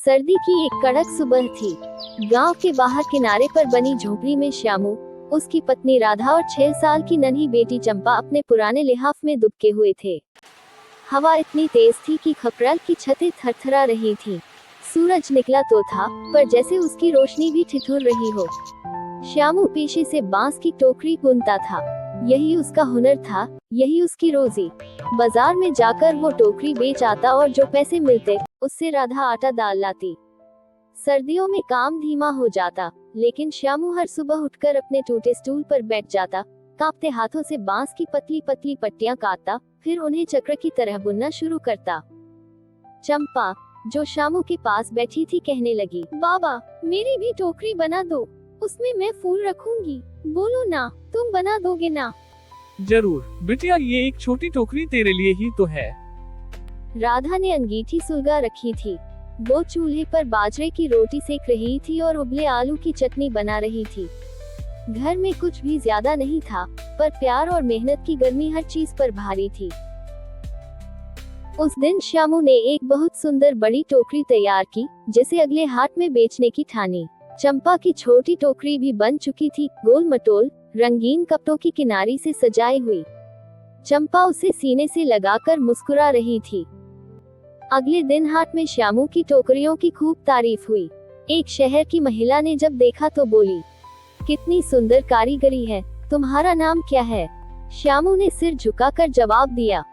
सर्दी की एक कड़क सुबह थी। गांव के बाहर किनारे पर बनी झोपड़ी में श्यामू, उसकी पत्नी राधा और 6 साल की नन्ही बेटी चंपा अपने पुराने लिहाफ में दुबके हुए थे। हवा इतनी तेज थी कि खपराल की छतें थरथरा रही थीं। सूरज निकला तो था, पर जैसे उसकी रोशनी भी ठिठुर रही हो। श्यामू पेशे से बांस की टोकरी बुनता था। यही उसका हुनर था, यही उसकी रोजी। बाजार में जाकर वो टोकरी बेच आता और जो पैसे मिलते उससे राधा आटा दाल लाती। सर्दियों में काम धीमा हो जाता, लेकिन श्यामू हर सुबह उठकर अपने टूटे स्टूल पर बैठ जाता, कांपते हाथों से बांस की पतली पतली पट्टियां काटता, फिर उन्हें चक्र की तरह बुनना शुरू करता। चंपा, जो श्यामू के पास बैठी थी, कहने लगी, बाबा, मेरी भी टोकरी बना दो, उसमें मैं फूल रखूंगी। बोलो ना, तुम बना दोगे ना? जरूर बिटिया, ये एक छोटी टोकरी तेरे लिए ही तो है। राधा ने अंगीठी सुलगा रखी थी। वो चूल्हे पर बाजरे की रोटी सेक रही थी और उबले आलू की चटनी बना रही थी। घर में कुछ भी ज्यादा नहीं था, पर प्यार और मेहनत की गर्मी हर चीज पर भारी थी। उस दिन श्यामू ने एक बहुत सुंदर बड़ी टोकरी तैयार की, जिसे अगले हाट में बेचने की ठानी। चंपा की छोटी टोकरी भी बन चुकी थी, गोल मटोल रंगीन कपड़ों की किनारी से सजाई हुई। चंपा उसे सीने से लगाकर मुस्कुरा रही थी। अगले दिन हाट में श्यामू की टोकरियों की खूब तारीफ हुई। एक शहर की महिला ने जब देखा तो बोली, कितनी सुंदर कारीगरी है, तुम्हारा नाम क्या है? श्यामू ने सिर झुकाकर जवाब दिया,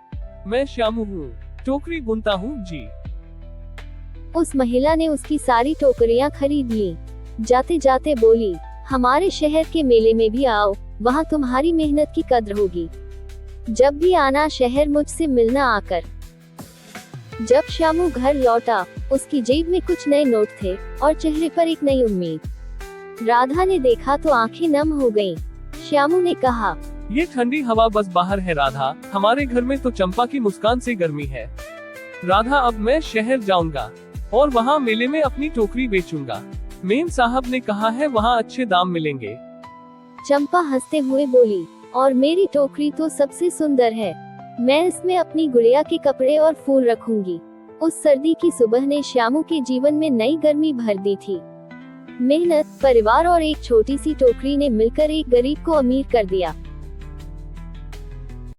मैं श्यामू हूँ, टोकरी बुनता हूँ जी। उस महिला ने उसकी सारी टोकरियां खरीद ली। जाते जाते बोली, हमारे शहर के मेले में भी आओ, वहाँ तुम्हारी मेहनत की कद्र होगी। जब भी आना शहर मुझसे मिलना आकर। जब श्यामू घर लौटा, उसकी जेब में कुछ नए नोट थे और चेहरे पर एक नई उम्मीद। राधा ने देखा तो आंखें नम हो गईं। श्यामू ने कहा, ये ठंडी हवा बस बाहर है राधा, हमारे घर में तो चंपा की मुस्कान से गर्मी है। राधा, अब मैं शहर जाऊंगा और वहाँ मेले में अपनी टोकरी बेचूंगा। मेम साहब ने कहा है वहाँ अच्छे दाम मिलेंगे। चंपा हंसते हुए बोली, और मेरी टोकरी तो सबसे सुंदर है, मैं इसमें अपनी गुड़िया के कपड़े और फूल रखूंगी। उस सर्दी की सुबह ने श्यामू के जीवन में नई गर्मी भर दी थी। मेहनत, परिवार और एक छोटी सी टोकरी ने मिलकर एक गरीब को अमीर कर दिया।